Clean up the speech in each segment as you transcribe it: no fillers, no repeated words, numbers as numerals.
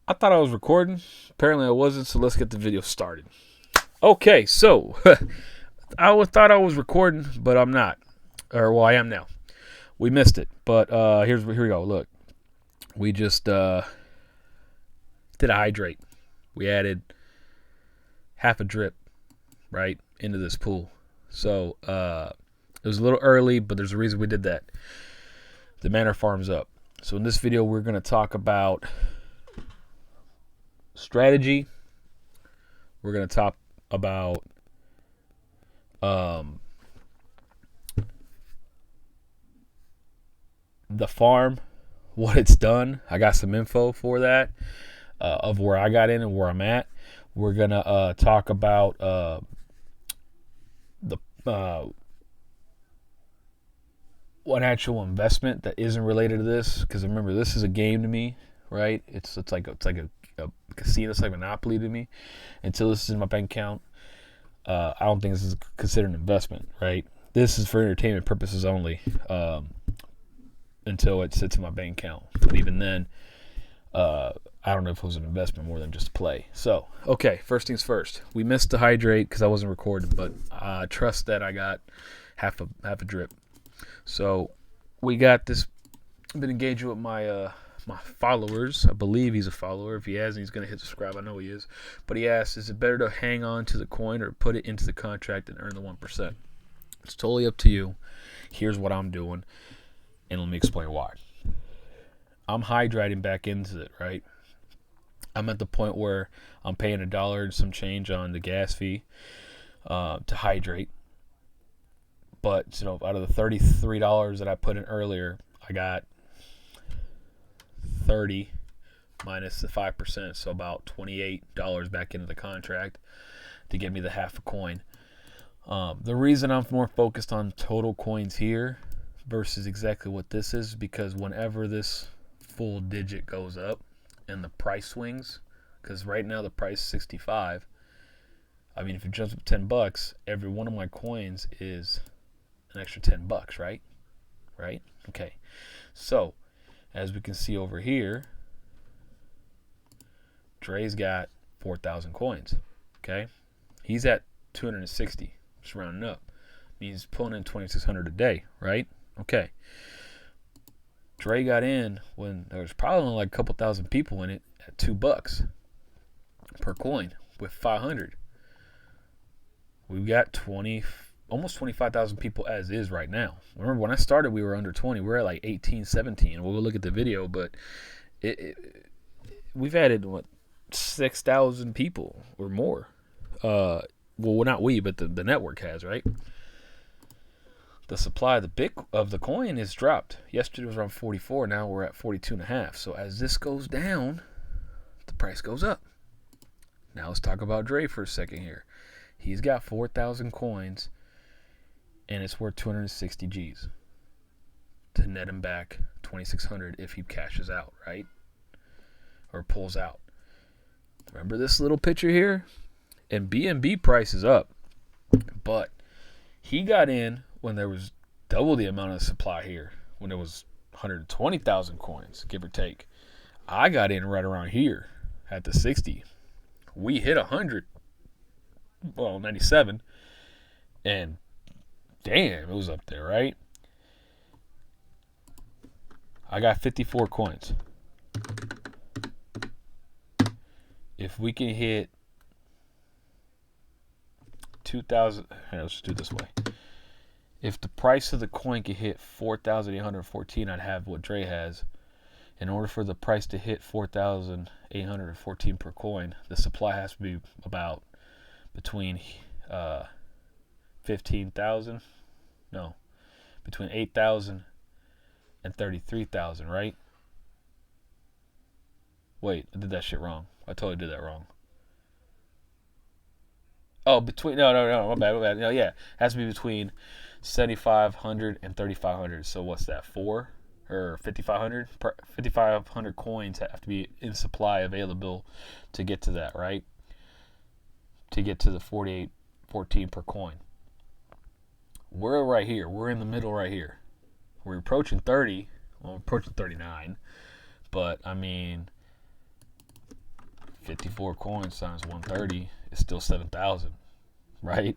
I thought I was recording. Apparently I wasn't, so let's get the video started. Okay, so thought I was recording, but I'm not. Or, well, I am now. We missed it, but here we go. Look, we just did a hydrate. We added half a drip, right, into this pool. So it was a little early, but there's a reason we did that. The MANOR Farm's up. So in this video, we're going to talk about strategy. We're going to talk about the farm, what it's done. I got some info for that of where I got in and where I'm at. We're going to talk about the one actual investment that isn't related to this, because remember, this is a game to me, right? It's like a casino. It's like Monopoly to me. Until this is in my bank account, I don't think this is considered an investment, right? This is for entertainment purposes only until it sits in my bank account. But even then, I don't know if it was an investment more than just a play. So, okay, first things first. We missed the hydrate because I wasn't recording, but trust that I got half a drip. So we got this. I've been engaging with my my followers. I believe he's a follower. If he hasn't, he's gonna hit subscribe. I know he is. But he asked, is it better to hang on to the coin or put it into the contract and earn the 1%? It's totally up to you. Here's what I'm doing, and let me explain why. I'm hydrating back into it, right? I'm at the point where I'm paying $1 and some change on the gas fee to hydrate. But out of the $33 that I put in earlier, I got 30 minus the 5%, so about $28 back into the contract to get me the half a coin. The reason I'm more focused on total coins here versus exactly what this is because whenever this full digit goes up and the price swings, because right now the price is 65. I mean, if it jumps up $10, every one of my coins is an extra $10, right? Right? Okay. So, as we can see over here, Dre's got 4,000 coins. Okay? He's at 260, just rounding up. He's pulling in 2,600 a day, right? Okay. Dre got in when there was probably only like a couple thousand people in it at $2 per coin with 500. We've got almost 25,000 people as is right now. Remember, when I started, we were under 20. We were at like 18, 17. We'll look at the video, but we've added, 6,000 people or more. Well, not we, but the network has, right? The supply of the coin is dropped. Yesterday was around 44. Now we're at 42.5. So as this goes down, the price goes up. Now let's talk about Dre for a second here. He's got 4,000 coins, and it's worth 260 G's to net him back 2,600 if he cashes out, right? Or pulls out. Remember this little picture here? And BNB price is up, but he got in when there was double the amount of supply here, when there was 120,000 coins, give or take. I got in right around here at the 60. We hit 100, 97, and damn, it was up there, right? I got 54 coins. If we can hit 2,000, let's just do it this way. If the price of the coin could hit 4,814, I'd have what Dre has. In order for the price to hit 4,814 per coin, the supply has to be about between 15,000. No, between 8,000 and 33,000, right? Wait, I did that shit wrong. I totally did that wrong. Oh, no, my bad. No, yeah, it has to be between 7,500 and 3,500. So what's that? 4 or 5,500? 5,500 coins have to be in supply available to get to that, right? To get to the 48.14 per coin. We're right here. We're in the middle right here. We're approaching 30. Well, we're approaching 39. But, I mean, 54 coins times 130 is still 7,000, right?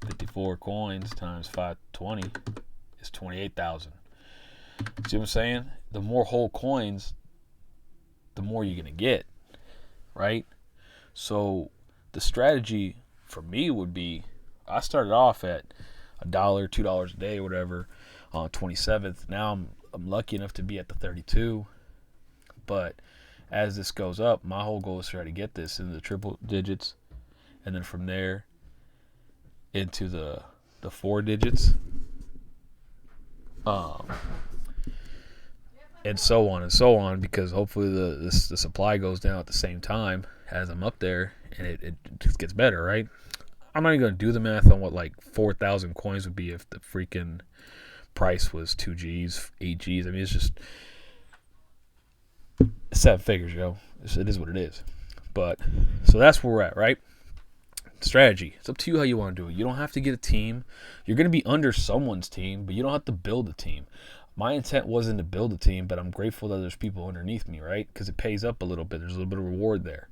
54 coins times 520 is 28,000. See what I'm saying? The more whole coins, the more you're gonna get, right? So the strategy for me would be, I started off at $1, $2 a day, or whatever, on 27th. Now I'm lucky enough to be at the 32. But as this goes up, my whole goal is to try to get this into the triple digits, and then from there into the 4 digits, and so on and so on, because hopefully the supply goes down at the same time as I'm up there, and it just gets better, right? I'm not even going to do the math on what like 4,000 coins would be if the freaking price was 2 G's, 8 G's. I mean, it's just 7 figures, yo. It is what it is. But so that's where we're at, right? Strategy. It's up to you how you want to do it. You don't have to get a team. You're going to be under someone's team, but you don't have to build a team. My intent wasn't to build a team, but I'm grateful that there's people underneath me, right? Because it pays up a little bit. There's a little bit of reward there.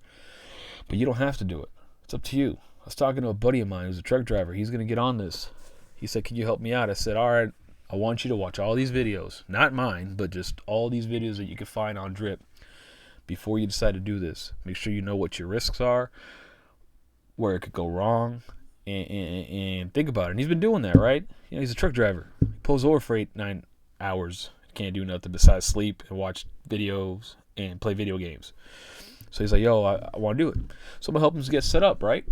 But you don't have to do it. It's up to you. I was talking to a buddy of mine who's a truck driver. He's going to get on this. He said, "Can you help me out?" I said, "All right, I want you to watch all these videos. Not mine, but just all these videos that you can find on Drip before you decide to do this. Make sure you know what your risks are, where it could go wrong, and think about it." And he's been doing that, right? You know, he's a truck driver. He pulls over for 8-9 hours. Can't do nothing besides sleep and watch videos and play video games. So he's like, "Yo, I want to do it." So I'm going to help him get set up, right?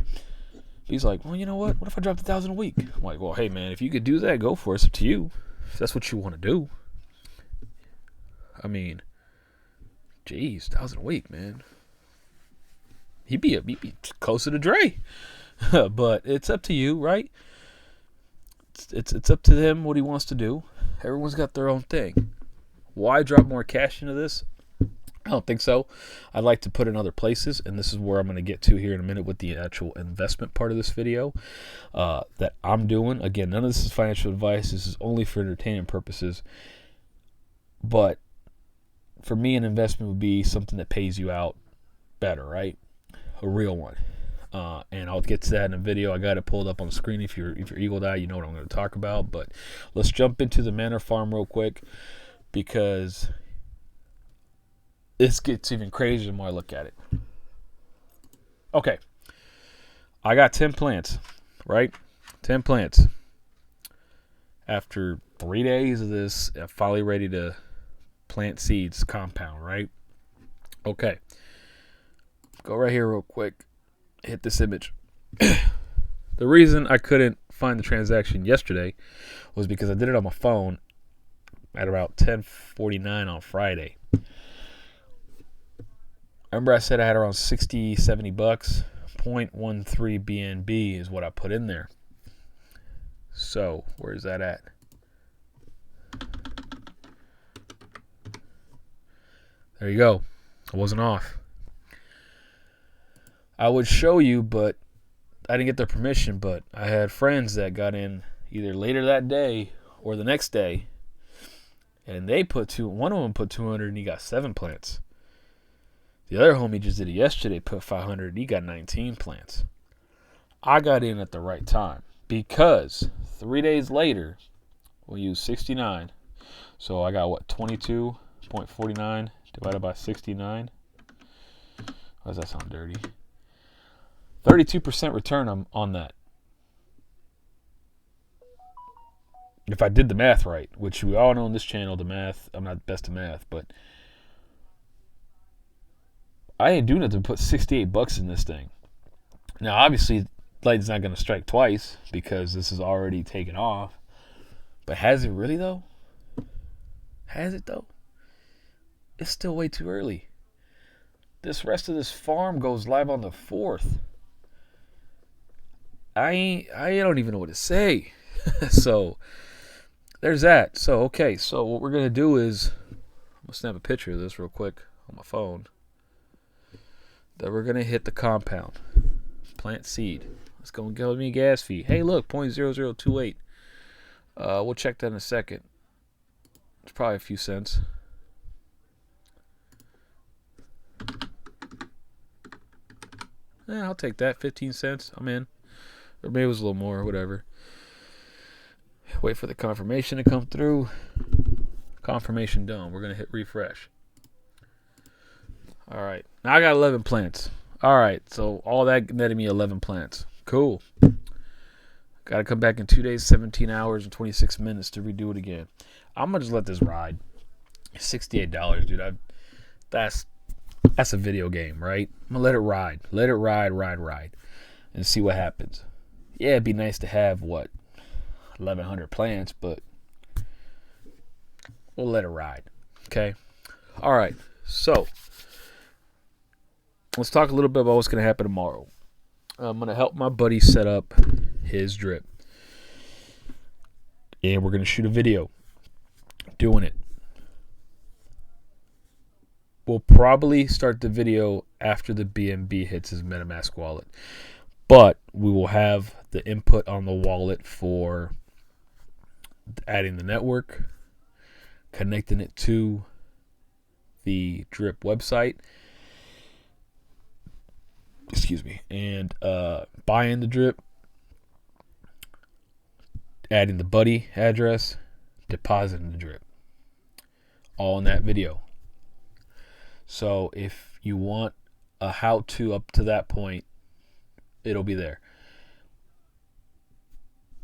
He's like, "Well, you know what? What if I dropped 1,000 a week?" I'm like, "Well, hey, man, if you could do that, go for it. It's up to you. If that's what you want to do." I mean, geez, 1,000 a week, man. He'd be closer to Dre. But it's up to you, right? It's up to him what he wants to do. Everyone's got their own thing. Why drop more cash into this? I don't think so. I'd like to put in other places, and this is where I'm going to get to here in a minute with the actual investment part of this video that I'm doing. Again, none of this is financial advice. This is only for entertainment purposes. But for me, an investment would be something that pays you out better, right? A real one. And I'll get to that in a video. I got it pulled up on the screen. If you're eagle eye, you know what I'm going to talk about. But let's jump into the MANOR Farm real quick, because this gets even crazier the more I look at it. Okay. I got 10 plants, right? 10 plants. After 3 days of this, I'm finally ready to plant seeds, compound, right? Okay. Go right here real quick. Hit this image. The reason I couldn't find the transaction yesterday was because I did it on my phone at about 10:49 on Friday. Remember I said I had around 60, 70 bucks. 0.13 BNB is what I put in there. So, where's that at? There you go. I wasn't off. I would show you, but I didn't get their permission. But I had friends that got in either later that day or the next day, and they put one of them put 200 and he got 7 plants. The other homie just did it yesterday, put 500 and he got 19 plants. I got in at the right time because 3 days later, we'll use 69. So I got what, 22.49 divided by 69. Why does that sound dirty? 32% return on that. If I did the math right, which we all know on this channel, the math, I'm not best at math, but I ain't doing nothing to put 68 bucks in this thing. Now, obviously, light's not going to strike twice because this is already taken off. But has it really, though? Has it, though? It's still way too early. This rest of this farm goes live on the 4th. I don't even know what to say. So, there's that. So, okay. So, what we're going to do is, I'm going to snap a picture of this real quick on my phone. Then we're going to hit the compound. Plant seed. Let's go and give me a gas fee. Hey, look, 0.0028. We'll check that in a second. It's probably a few cents. I'll take that. 15 cents. I'm in. Or maybe it was a little more, whatever. Wait for the confirmation to come through. Confirmation done. We're going to hit refresh. All right. Now I got 11 plants. All right. So all that netted me 11 plants. Cool. Got to come back in 2 days, 17 hours, and 26 minutes to redo it again. I'm going to just let this ride. $68, dude. That's a video game, right? I'm going to let it ride. Let it ride, and see what happens. Yeah, it'd be nice to have, 1,100 plants, but we'll let it ride. Okay? All right. So, let's talk a little bit about what's going to happen tomorrow. I'm going to help my buddy set up his drip. And we're going to shoot a video doing it. We'll probably start the video after the BNB hits his MetaMask wallet. But we will have the input on the wallet for adding the network, connecting it to the drip website, and buying the drip, adding the buddy address, depositing the drip. All in that video. So if you want a how-to up to that point, it'll be there.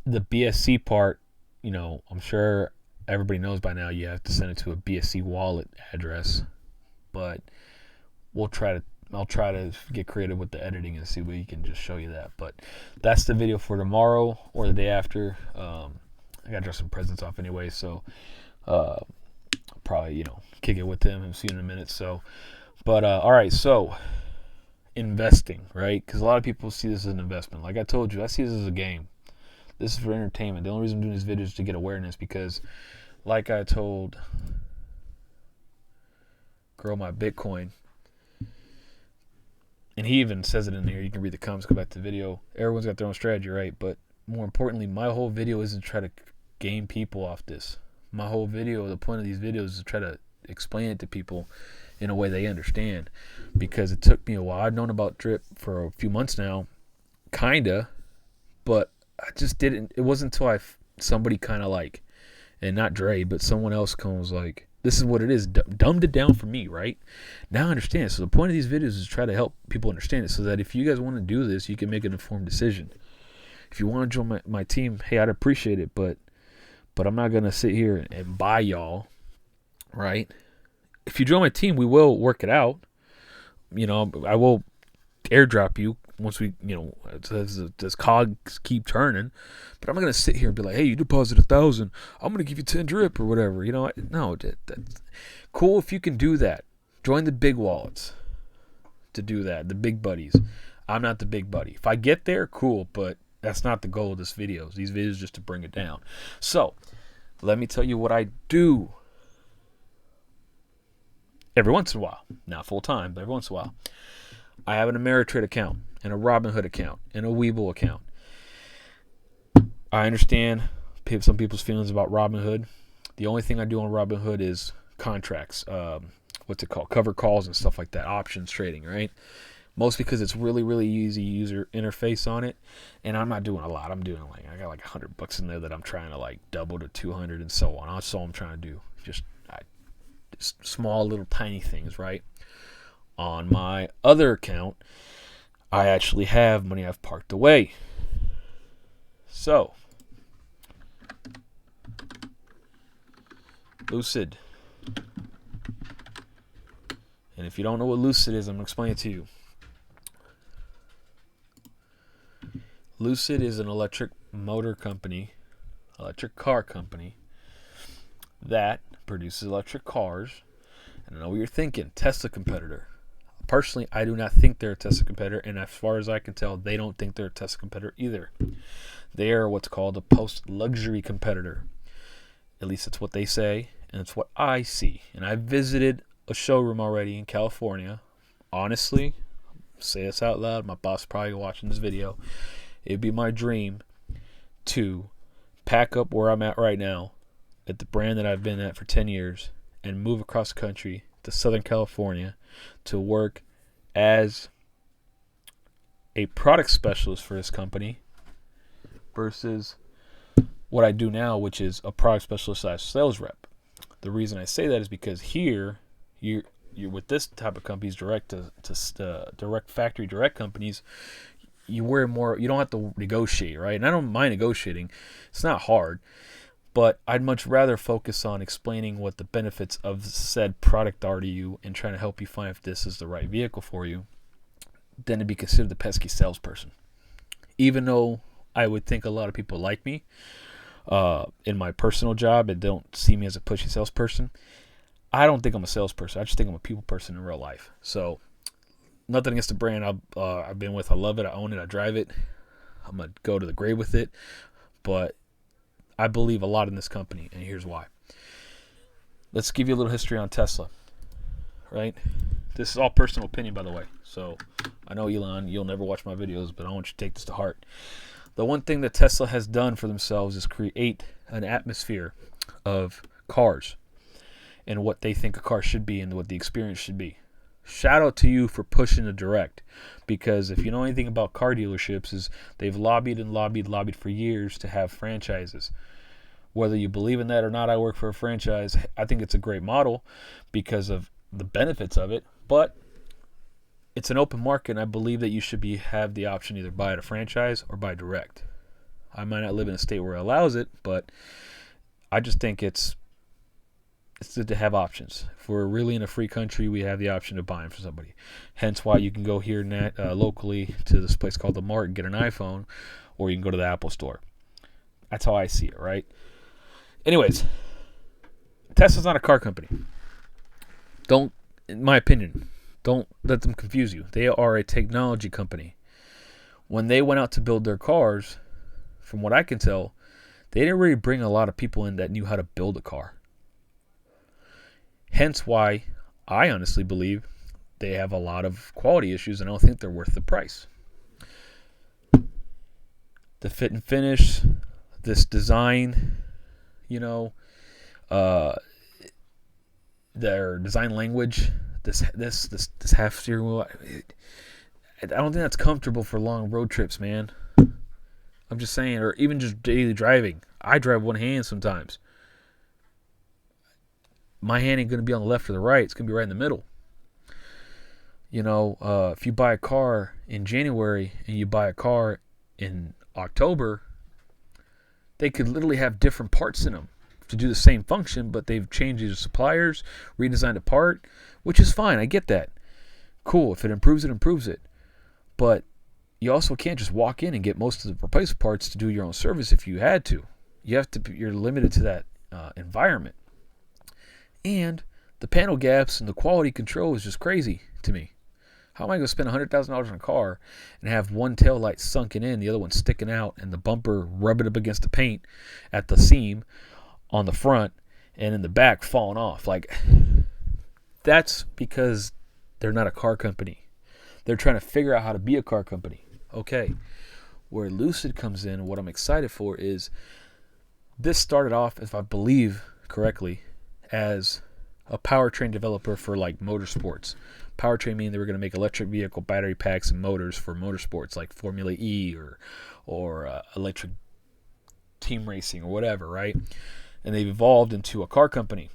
The BSC part, I'm sure everybody knows by now you have to send it to a BSC wallet address, but I'll try to get creative with the editing and see if we can just show you that. But that's the video for tomorrow or the day after. I gotta drop some presents off anyway, so probably kick it with him and see you in a minute. So, but all right, so investing, right? Because a lot of people see this as an investment. Like I told you, I see this as a game. This is for entertainment. The only reason I'm doing this video is to get awareness, because like I told Grow My Bitcoin, and he even says it in here, you can read the comments, go back to the video. Everyone's got their own strategy, right? But more importantly, my whole video isn't to try to gain people off this. My whole video, the point of these videos is to try to explain it to people in a way they understand, because it took me a while. I've known about drip for a few months now, kinda, but I just didn't. It wasn't until somebody kind of like, and not Dre, but someone else comes like, this is what it is, dumbed it down for me, right? Now I understand. So the point of these videos is to try to help people understand it, so that if you guys want to do this, you can make an informed decision. If you want to join my team, hey, I'd appreciate it, but I'm not going to sit here and buy y'all, right? If you join my team, we will work it out. I will airdrop you once we, does cogs keep turning. But I'm not going to sit here and be like, hey, you deposit 1,000, I'm going to give you 10 drip or whatever. No, that's cool if you can do that. Join the big wallets to do that, the big buddies. I'm not the big buddy. If I get there, cool, but that's not the goal of this video. These videos just to bring it down. So, let me tell you what I do every once in a while. Not full time, but every once in a while. I have an Ameritrade account, and a Robinhood account, and a Webull account. I understand some people's feelings about Robinhood. The only thing I do on Robinhood is contracts. What's it called? Cover calls and stuff like that. Options trading, right? Mostly because it's really, really easy user interface on it, and I'm not doing a lot. I'm doing I got like $100 in there that I'm trying to double to 200 and so on. That's all I'm trying to do. Just small little tiny things, right? On my other account, I actually have money I've parked away. So, Lucid. And if you don't know what Lucid is, I'm going to explain it to you. Lucid is an electric car company that produces electric cars. And I know what you're thinking, Tesla competitor. Personally, I do not think they're a Tesla competitor, and as far as I can tell, they don't think they're a Tesla competitor either. They are what's called a post-luxury competitor. At least that's what they say, and it's what I see. And I visited a showroom already in California. Honestly, say this out loud, my boss is probably watching this video. It'd be my dream to pack up where I'm at right now, at the brand that I've been at for 10 years, and move across the country to Southern California to work as a product specialist for this company versus what I do now, which is a product specialist / sales rep. The reason I say that is because here you're with this type of companies, direct factory direct companies, you don't have to negotiate, right? And I don't mind negotiating. It's not hard, but I'd much rather focus on explaining what the benefits of said product are to you and trying to help you find if this is the right vehicle for you than to be considered the pesky salesperson. Even though I would think a lot of people like me in my personal job and don't see me as a pushy salesperson, I don't think I'm a salesperson. I just think I'm a people person in real life. So nothing against the brand I've been with. I love it. I own it. I drive it. I'm going to go to the grave with it. But I believe a lot in this company, and here's why. Let's give you a little history on Tesla, right? This is all personal opinion, by the way. So I know, Elon, you'll never watch my videos, but I want you to take this to heart. The one thing that Tesla has done for themselves is create an atmosphere of cars and what they think a car should be and what the experience should be. Shout out to you for pushing the direct, because if you know anything about car dealerships, is they've lobbied for years to have franchises. Whether you believe in that or not, I work for a franchise. I think it's a great model because of the benefits of it, but it's an open market, and I believe that you should have the option either buy at a franchise or buy direct. I might not live in a state where it allows it, but I just think it's good to have options. If we're really in a free country, we have the option of buying for somebody. Hence why you can go here locally to this place called the Mart and get an iPhone, or you can go to the Apple store. That's how I see it, right? Anyways, Tesla's not a car company. In my opinion, don't let them confuse you. They are a technology company. When they went out to build their cars, from what I can tell, they didn't really bring a lot of people in that knew how to build a car. Hence why I honestly believe they have a lot of quality issues, and I don't think they're worth the price. The fit and finish, this design, their design language, this half steering wheel, I don't think that's comfortable for long road trips, man. I'm just saying, or even just daily driving. I drive one hand sometimes. My hand ain't going to be on the left or the right. It's going to be right in the middle. If you buy a car in January and you buy a car in October, they could literally have different parts in them to do the same function, but they've changed the suppliers, redesigned a part, which is fine. I get that. Cool. If it improves it, improves it. But you also can't just walk in and get most of the replacement parts to do your own service if you had to. You're limited to that environment. And the panel gaps and the quality control is just crazy to me. How am I going to spend $100,000 on a car and have one tail light sunken in, the other one sticking out, and the bumper rubbing up against the paint at the seam on the front and in the back falling off? That's because they're not a car company. They're trying to figure out how to be a car company. Okay. Where Lucid comes in, what I'm excited for is this started off, if I believe correctly, as a powertrain developer for motorsports. Powertrain meaning they were going to make electric vehicle battery packs and motors for motorsports like Formula E or electric team racing or whatever, right? And they've evolved into a car company.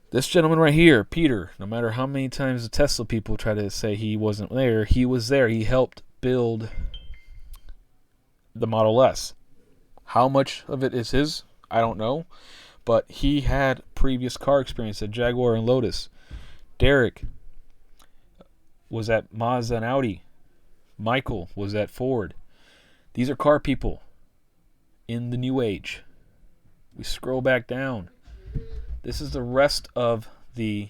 This gentleman right here, Peter, no matter how many times the Tesla people try to say he wasn't there, he was there. He helped build the Model S. How much of it is his? I don't know. But he had previous car experience at Jaguar and Lotus. Derek was at Mazda and Audi. Michael was at Ford. These are car people in the new age. We scroll back down. This is the rest of the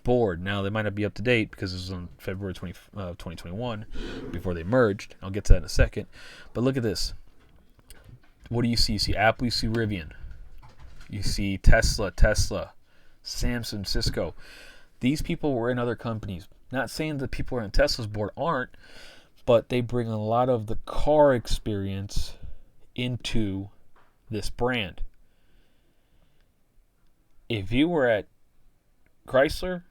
board. Now, they might not be up to date because this was on February 2021 before they merged. I'll get to that in a second. But look at this. What do you see? You see Apple, you see Rivian. You see Tesla, Samsung, Cisco. These people were in other companies. Not saying that people who are on Tesla's board aren't, but they bring a lot of the car experience into this brand. If you were at Chrysler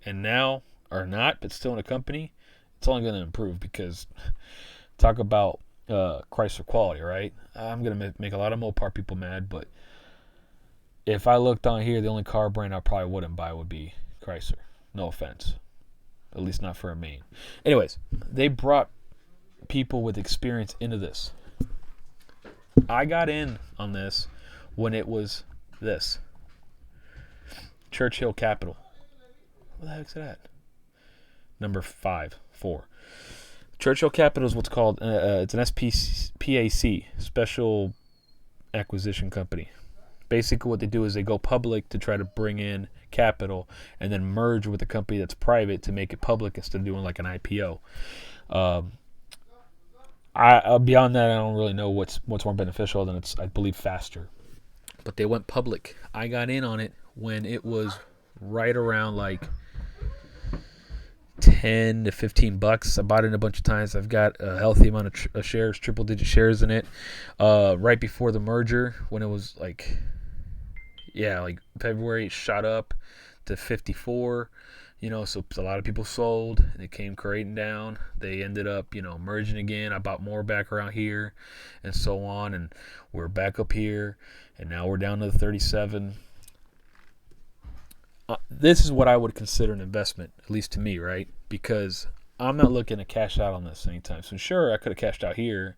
and now are not, but still in a company, It's only going to improve because talk about Chrysler quality, right? I'm going to make a lot of Mopar people mad, but if I looked on here, the only car brand I probably wouldn't buy would be Chrysler. No offense. At least not for a main. Anyways, they brought people with experience into this. I got in on this when it was this. Churchill Capital. What the heck's that? Number 4. Churchill Capital is what's called, it's an SPAC, Special Acquisition Company. Basically what they do is they go public to try to bring in capital and then merge with a company that's private to make it public instead of doing like an IPO. Beyond that, I don't really know what's more beneficial than it's, I believe, faster. But they went public. I got in on it when it was right around like $10 to $15. I bought it a bunch of times. I've got a healthy amount of shares, triple-digit shares in it. Right before the merger, when it was like February, it shot up to 54. So a lot of people sold, and it came creating down. They ended up, merging again. I bought more back around here, and so on, and we're back up here, and now we're down to the 37. This is what I would consider an investment, at least to me, right? Because I'm not looking to cash out on this anytime soon. Sure, I could have cashed out here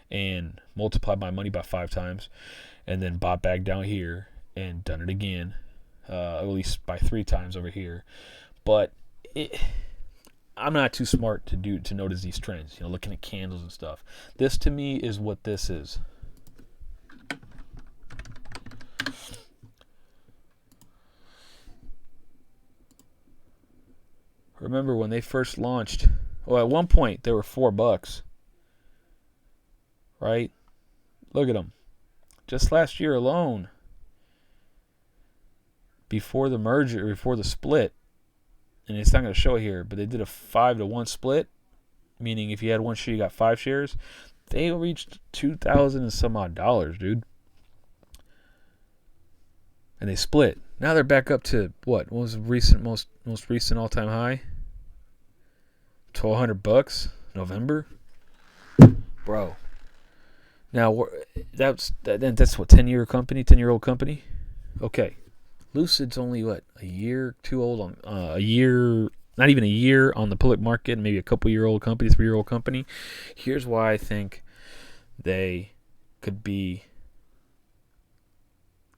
and multiplied my money by 5 times, and then bought back down here and done it again, at least by 3 times over here. But I'm not too smart to notice these trends, looking at candles and stuff. This to me is what this is. Remember when they first launched, at one point they were $4, right? Look at them. Just last year alone, before the merger, before the split, and it's not going to show here, but they did a 5-to-1 split, meaning if you had one share, you got 5 shares. They reached $2,000 and some odd dollars, dude. And they split. Now they're back up to what was the most recent all-time high? $1,200, November, bro. Now that's what 10-year company, 10-year-old company. Okay, Lucid's only a year too old on a year, not even a year on the public market, maybe a couple-year-old company, 3-year-old company. Here's why I think they could be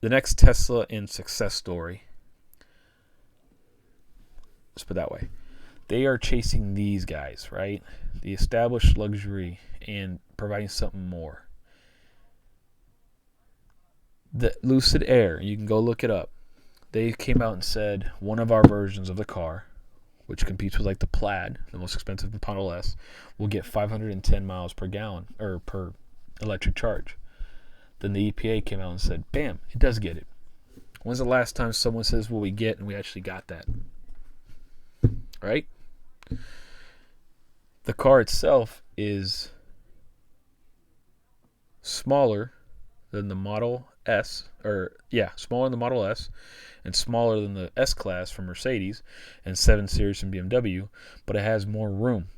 the next Tesla in success story. Let's put it that way. They are chasing these guys, right? The established luxury and providing something more. The Lucid Air, you can go look it up. They came out and said one of our versions of the car, which competes with like the Plaid, the most expensive Model S, will get 510 miles per gallon or per electric charge. Then the EPA came out and said, bam, it does get it. When's the last time someone says what we get and we actually got that? Right? The car itself is smaller than the Model S, smaller than the Model S, and smaller than the S-Class from Mercedes and 7 Series from BMW, but it has more room.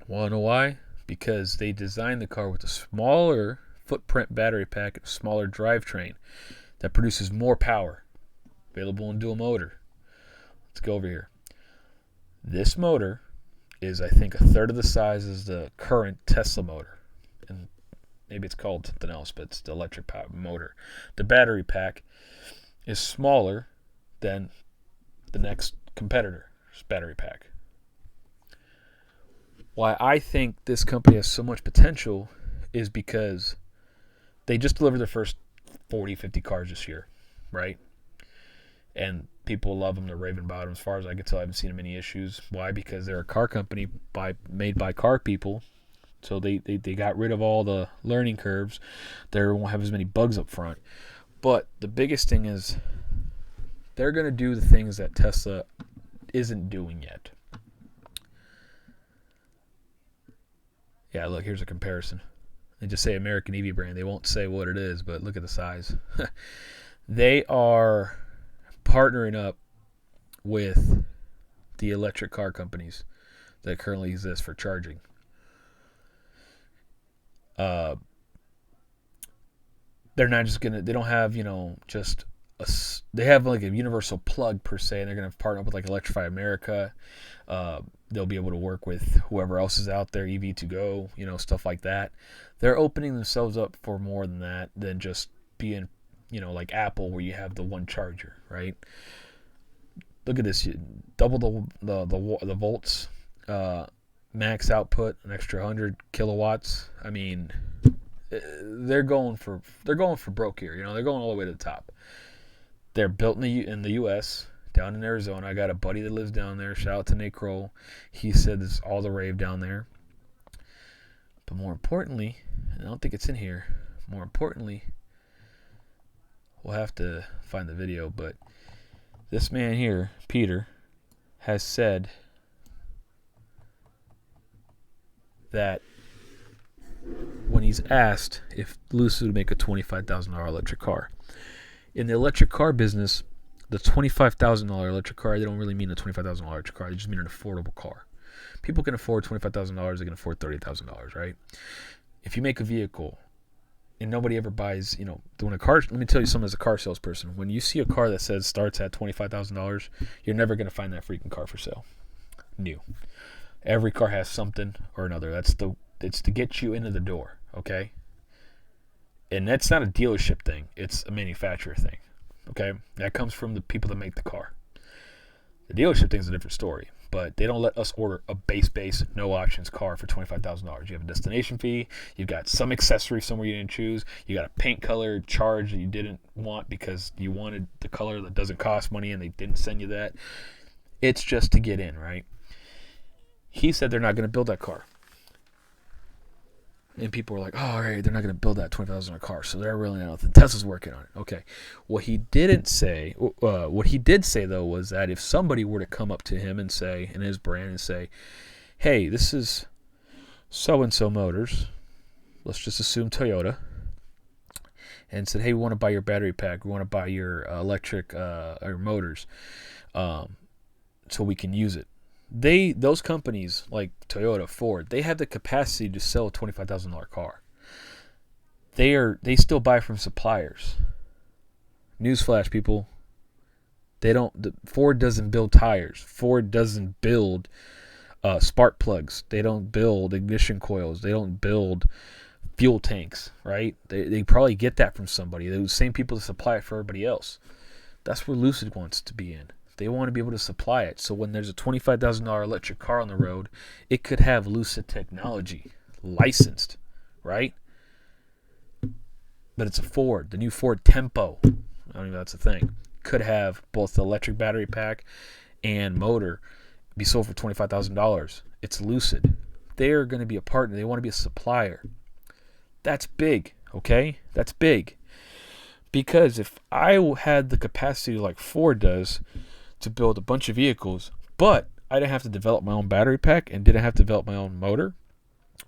Want to know why? Because they designed the car with a smaller footprint battery pack and a smaller drivetrain that produces more power, available in dual motor. Let's go over here. This motor is, I think, a third of the size as the current Tesla motor. And maybe it's called something else, but it's the electric power motor. The battery pack is smaller than the next competitor's battery pack. Why I think this company has so much potential is because they just delivered their first 40, 50 cars this year, right? And people love them. They're raving about them. As far as I can tell, I haven't seen any issues. Why? Because they're a car company made by car people. So they got rid of all the learning curves. They won't have as many bugs up front. But the biggest thing is they're going to do the things that Tesla isn't doing yet. Yeah, look, here's a comparison. They just say American EV brand. They won't say what it is, but look at the size. They are partnering up with the electric car companies that currently exist for charging. They're not just gonna. They don't have just they have like a universal plug per se, and they're gonna partner up with like Electrify America. They'll be able to work with whoever else is out there, EV2Go, stuff like that. They're opening themselves up for more than that, than just being, like Apple, where you have the one charger, right? Look at this, double the volts, max output, an extra 100 kilowatts. I mean, they're going for broke here. They're going all the way to the top. They're built in the U.S. down in Arizona. I got a buddy that lives down there. Shout out to Nate Kroll. He said this is all the rave down there. But more importantly, and I don't think it's in here. More importantly, we'll have to find the video, but this man here, Peter, has said that when he's asked if Lucid would make a $25,000 electric car. In the electric car business, the $25,000 electric car, they don't really mean a $25,000 electric car. They just mean an affordable car. People can afford $25,000. They can afford $30,000, right? If you make a vehicle and nobody ever buys, when a car, let me tell you something as a car salesperson. When you see a car that says starts at $25,000, you're never going to find that freaking car for sale. New. Every car has something or another. It's to get you into the door, okay? And that's not a dealership thing. It's a manufacturer thing, okay? That comes from the people that make the car. The dealership thing is a different story, but they don't let us order a base, no options car for $25,000. You have a destination fee. You've got some accessory somewhere you didn't choose. You got a paint color charge that you didn't want because you wanted the color that doesn't cost money and they didn't send you that. It's just to get in, right? He said they're not going to build that car. And people were like, oh, all right, they're not going to build that $20,000 car, so they're really not. Tesla's working on it. Okay. What he did say, though, was that if somebody were to come up to him and say, in his brand, and say, hey, this is so-and-so Motors, let's just assume Toyota, and said, hey, we want to buy your battery pack, we want to buy your electric or motors so we can use it. Those companies like Toyota, Ford, they have the capacity to sell a $25,000 car. They still buy from suppliers. Newsflash, people. Ford doesn't build tires. Ford doesn't build spark plugs. They don't build ignition coils. They don't build fuel tanks, right? They probably get that from somebody. They're the same people that supply it for everybody else. That's where Lucid wants to be in. They want to be able to supply it. So when there's a $25,000 electric car on the road, it could have Lucid technology licensed, right? But it's a Ford. The new Ford Tempo, I don't even know if that's a thing, could have both the electric battery pack and motor be sold for $25,000. It's Lucid. They're going to be a partner. They want to be a supplier. That's big, okay? That's big. Because if I had the capacity like Ford does to build a bunch of vehicles, but I didn't have to develop my own battery pack and didn't have to develop my own motor,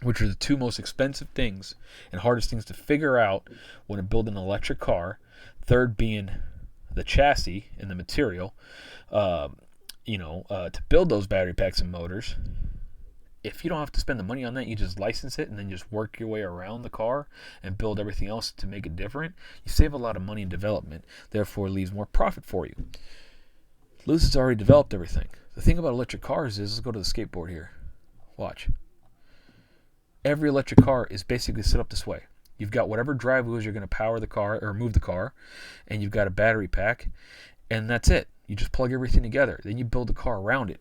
which are the two most expensive things and hardest things to figure out when building an electric car, third being the chassis and the material, to build those battery packs and motors. If you don't have to spend the money on that, you just license it and then just work your way around the car and build everything else to make it different, you save a lot of money in development, therefore it leaves more profit for you. Lucid's already developed everything. The thing about electric cars is, let's go to the skateboard here. Watch. Every electric car is basically set up this way. You've got whatever drive wheels you're going to power the car or move the car, and you've got a battery pack, and that's it. You just plug everything together. Then you build the car around it.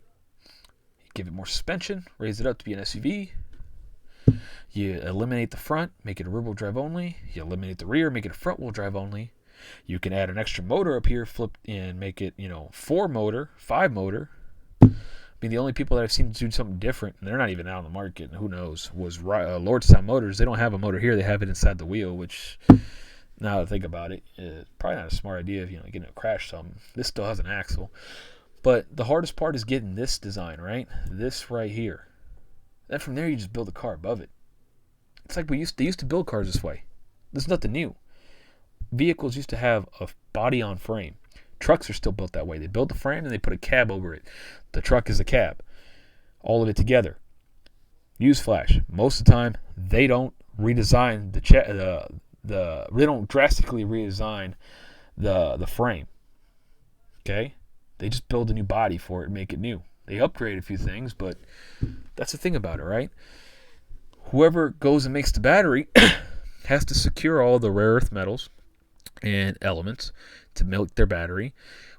You give it more suspension, raise it up to be an SUV. You eliminate the front, make it a rear-wheel drive only. You eliminate the rear, make it a front-wheel drive only. You can add an extra motor up here, flip and make it, 4-motor, 5-motor. I mean, the only people that I've seen do something different, and they're not even out on the market, and who knows, was Lordstown Motors. They don't have a motor here. They have it inside the wheel, which, now that I think about it, is probably not a smart idea if, getting a crash something. This still has an axle. But the hardest part is getting this design, right? This right here. Then from there, you just build a car above it. It's like they used to build cars this way. There's nothing new. Vehicles used to have a body on frame. Trucks are still built that way. They build the frame and they put a cab over it. The truck is a cab. all of it together. Newsflash: most of the time they don't redesign they don't drastically redesign the frame. Okay, they just build a new body for it and make it new. They upgrade a few things, but that's the thing about it, right? Whoever goes and makes the battery has to secure all the rare earth metals and elements to make their battery,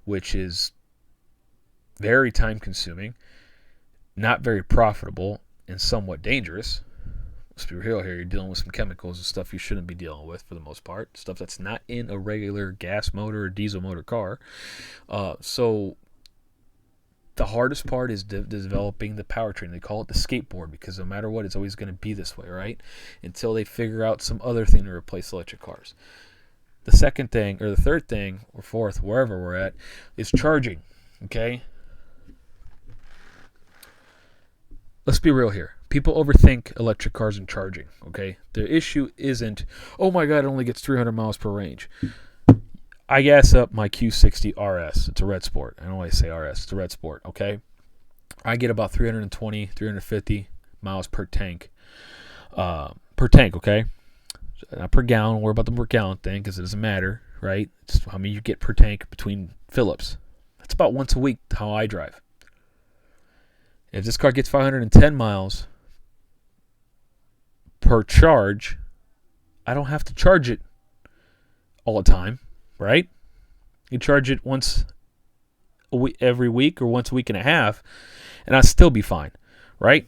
which is very time consuming, not very profitable, and somewhat dangerous. Let's be real here. You're dealing with some chemicals and stuff you shouldn't be dealing with for the most part. Stuff that's not in a regular gas motor or diesel motor car. So the hardest part is developing the powertrain. They call it the skateboard because no matter what, it's always going to be this way, right? Until they figure out some other thing to replace electric cars. The second thing, or the third thing, or fourth, wherever we're at, is charging, okay? Let's be real here. People overthink electric cars and charging, okay? The issue isn't, oh my God, it only gets 300 miles per range. I gas up my Q60 RS. It's a red sport. I don't always say RS. It's a red sport, okay? I get about 320, 350 miles per tank. Okay? Not per gallon. Don't worry about the per gallon thing because it doesn't matter, right? It's how many you get per tank between fill-ups. That's about once a week how I drive. If this car gets 510 miles per charge, I don't have to charge it all the time, right? You charge it once every week or once a week and a half, and I'll still be fine, right?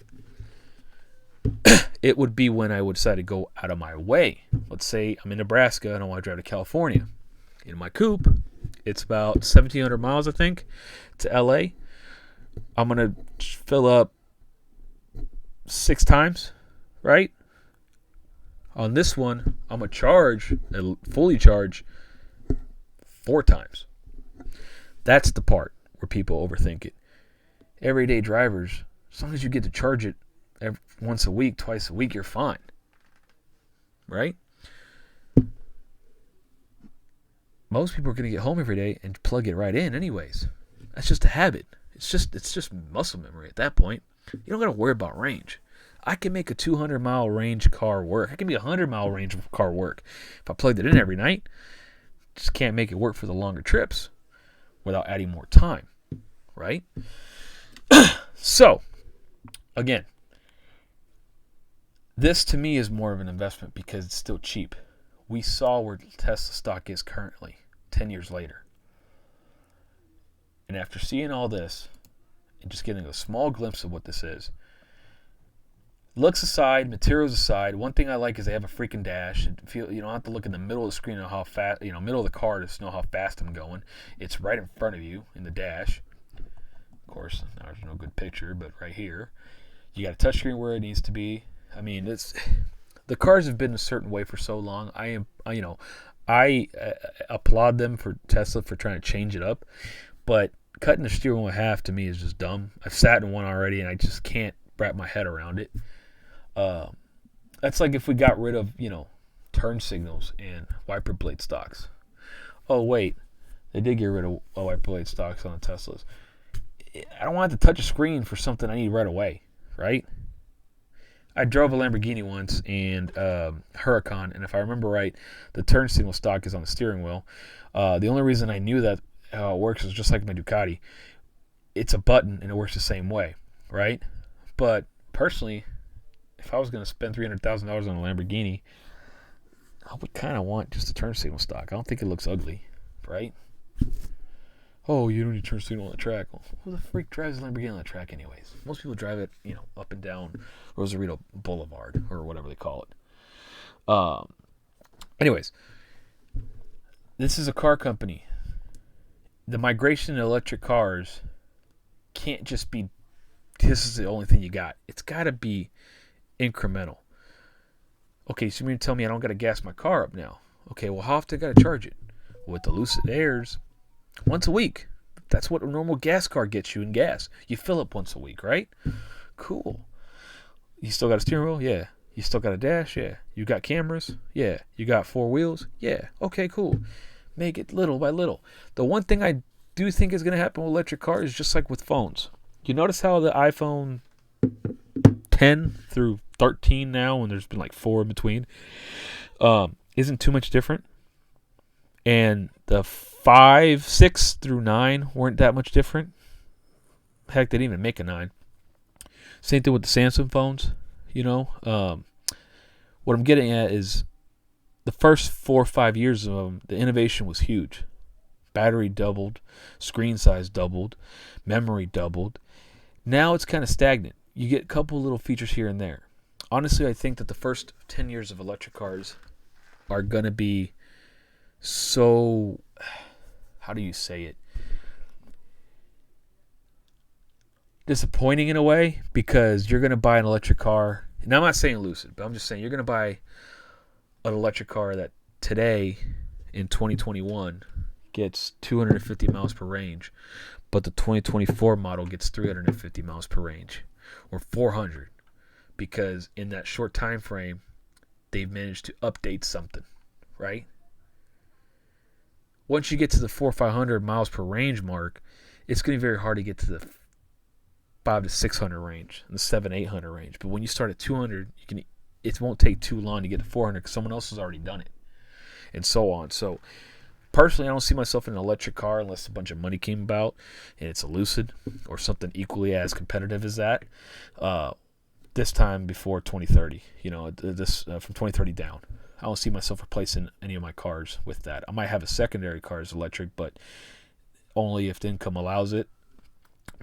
It would be when I would decide to go out of my way. Let's say I'm in Nebraska and I want to drive to California. In my coupe, it's about 1,700 miles, I think, to LA. I'm going to fill up 6 times, right? On this one, I'm going to fully charge 4 times. That's the part where people overthink it. Everyday drivers, as long as you get to charge it once a week, twice a week, you're fine, right? Most people are going to get home every day and plug it right in anyways. That's just a habit. It's just muscle memory at that point. You don't got to worry about range. I can make a 200-mile range car work. I can make a 100-mile range car work if I plugged it in every night. Just can't make it work for the longer trips without adding more time, right? So, again, this to me is more of an investment because it's still cheap. We saw where Tesla stock is currently, 10 years later. And after seeing all this and just getting a small glimpse of what this is, looks aside, materials aside, one thing I like is they have a freaking dash. You don't have to look in the middle of the screen and how fast, middle of the car to know how fast I'm going. It's right in front of you in the dash. Of course, there's no good picture, but right here, you got a touchscreen where it needs to be. I mean, the cars have been a certain way for so long. I applaud them for Tesla for trying to change it up, but cutting the steering wheel in half to me is just dumb. I've sat in one already, and I just can't wrap my head around it. That's like if we got rid of, turn signals and wiper blade stocks. Oh, wait. They did get rid of wiper blade stocks on the Teslas. I don't want to touch a screen for something I need right away, right? I drove a Lamborghini once and Huracan, and if I remember right, the turn signal stock is on the steering wheel. The only reason I knew that how it works is just like my Ducati. It's a button and it works the same way, right? But personally, if I was going to spend $300,000 on a Lamborghini, I would kind of want just a turn signal stock. I don't think it looks ugly, right? Oh, you don't need turn signal on the track. Well, who the freak drives a Lamborghini on the track anyways? Most people drive it, up and down Rosarito Boulevard or whatever they call it. Anyways, this is a car company. The migration to electric cars can't just be, this is the only thing you got. It's got to be incremental. Okay, so you're going to tell me I don't got to gas my car up now. Okay, well, how often I got to charge it? With the Lucid Airs, once a week. That's what a normal gas car gets you in gas. You fill up once a week, right? Cool. You still got a steering wheel? Yeah. You still got a dash? Yeah. You got cameras? Yeah. You got 4 wheels? Yeah. Okay, cool. Make it little by little. The one thing I do think is going to happen with electric cars is just like with phones. You notice how the iPhone 10 through 13 now, and there's been like 4 in between, isn't too much different. And the 5, 6 through 9 weren't that much different. Heck, they didn't even make a 9. Same thing with the Samsung phones. What I'm getting at is the first 4 or 5 years of them, the innovation was huge. Battery doubled, screen size doubled, memory doubled. Now it's kind of stagnant. You get a couple little features here and there. Honestly, I think that the first 10 years of electric cars are going to be so, how do you say it? Disappointing in a way, because you're going to buy an electric car. And I'm not saying Lucid, but I'm just saying you're going to buy an electric car that today in 2021 gets 250 miles per range, but the 2024 model gets 350 miles per range, or 400, because in that short time frame they've managed to update something, right? Once you get to the 400 or 500 miles per range mark, it's going to be very hard to get to the 500 to 600 range and the 700 800 range. But when you start at 200, it won't take too long to get to 400 because someone else has already done it, and so on. So personally, I don't see myself in an electric car unless a bunch of money came about and it's a Lucid or something equally as competitive as that. This time before 2030, from 2030 down. I don't see myself replacing any of my cars with that. I might have a secondary car as electric, but only if the income allows it.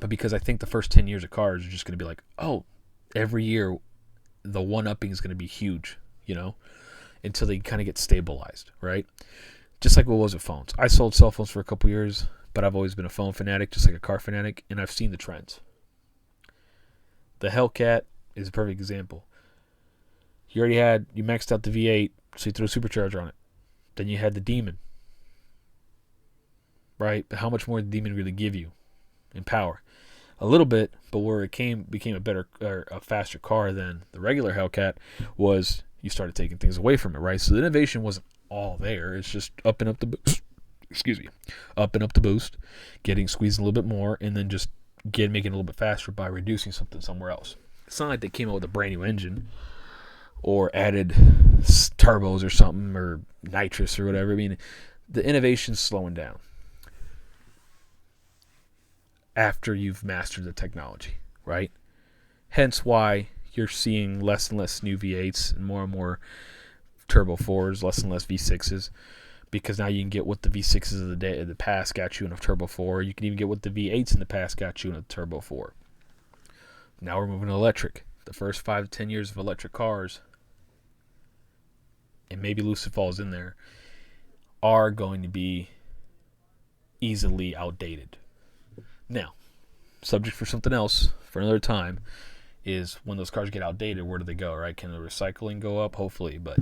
But because I think the first 10 years of cars are just going to be like, oh, every year the one-upping is going to be huge, until they kind of get stabilized, right? Just like what was with phones. I sold cell phones for a couple years, but I've always been a phone fanatic, just like a car fanatic, and I've seen the trends. The Hellcat is a perfect example. You maxed out the V8, so you threw a supercharger on it. Then you had the Demon, right? But how much more did the Demon really give you in power? A little bit, but where it became a better or a faster car than the regular Hellcat was you started taking things away from it, right? So the innovation wasn't all there. It's just upping up the boost. Upping up the boost, squeezing a little bit more, and then just making it a little bit faster by reducing something somewhere else. It's not like they came out with a brand new engine or added turbos or something or nitrous or whatever. I mean, the innovation's slowing down after you've mastered the technology, right? Hence why you're seeing less and less new V8s and more Turbo 4s, less and less V6s, because now you can get what the V6s of the past got you in a Turbo 4. You can even get what the V8s in the past got you in a Turbo 4. Now we're moving to electric. The first 5 to 10 years of electric cars, and maybe Lucid falls in there, are going to be easily outdated. Now, subject for something else for another time is when those cars get outdated, where do they go, right? Can the recycling go up? Hopefully. But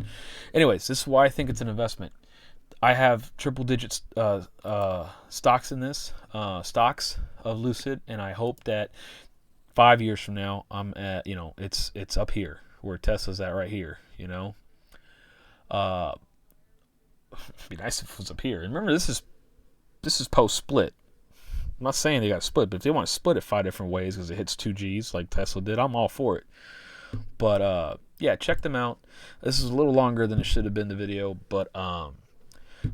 anyways, this is why I think it's an investment. I have triple digit stocks in this, stocks of Lucid, and I hope that 5 years from now, I'm at, it's up here where Tesla's at right here, It'd be nice if it was up here. And remember, this is post split. I'm not saying they got to split, but if they want to split it 5 different ways because it hits 2 Gs like Tesla did, I'm all for it. But yeah, check them out. This is a little longer than it should have been, the video, but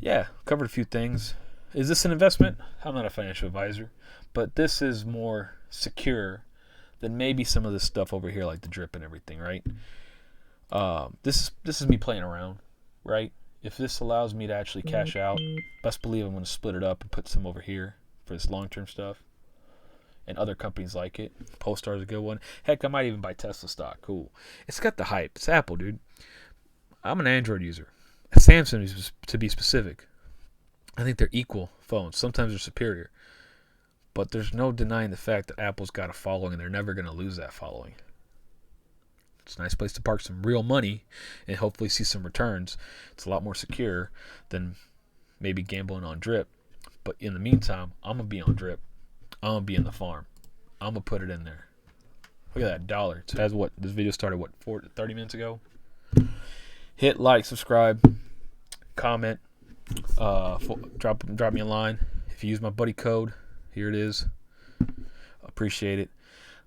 yeah, covered a few things. Is this an investment? I'm not a financial advisor, but this is more secure than maybe some of this stuff over here, like the drip and everything, right? This is me playing around, right? If this allows me to actually cash out, best believe I'm going to split it up and put some over here for this long-term stuff, and other companies like it. Polestar's a good one. Heck, I might even buy Tesla stock. Cool. It's got the hype. It's Apple, dude. I'm an Android user. Samsung, to be specific. I think they're equal phones. Sometimes they're superior. But there's no denying the fact that Apple's got a following, and they're never going to lose that following. It's a nice place to park some real money and hopefully see some returns. It's a lot more secure than maybe gambling on drip. But in the meantime, I'm going to be on drip. I'm going to be in the farm. I'm going to put it in there. Look at that $1. So that's what this video started, 30 minutes ago? Hit like, subscribe, comment, drop me a line. If you use my buddy code, here it is. Appreciate it.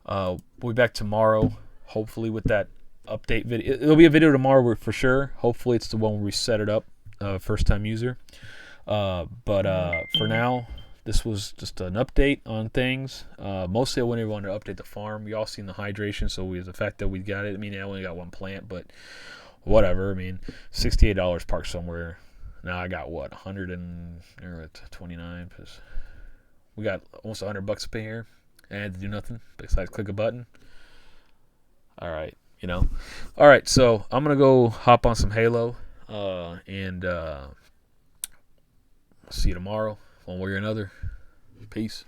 We'll be back tomorrow, hopefully with that update video. It'll be a video tomorrow for sure. Hopefully it's the one where we set it up, first time user. But for now, this was just an update on things. Mostly I wanted to update the farm. We all seen the hydration, so the fact that we got it. I mean, I only got one plant, but whatever. I mean, $68 parked somewhere. Now I got what, 129, because we got almost $100 to pay here. I had to do nothing besides click a button. All right, All right, so I'm gonna go hop on some Halo, and see you tomorrow, one way or another. Peace.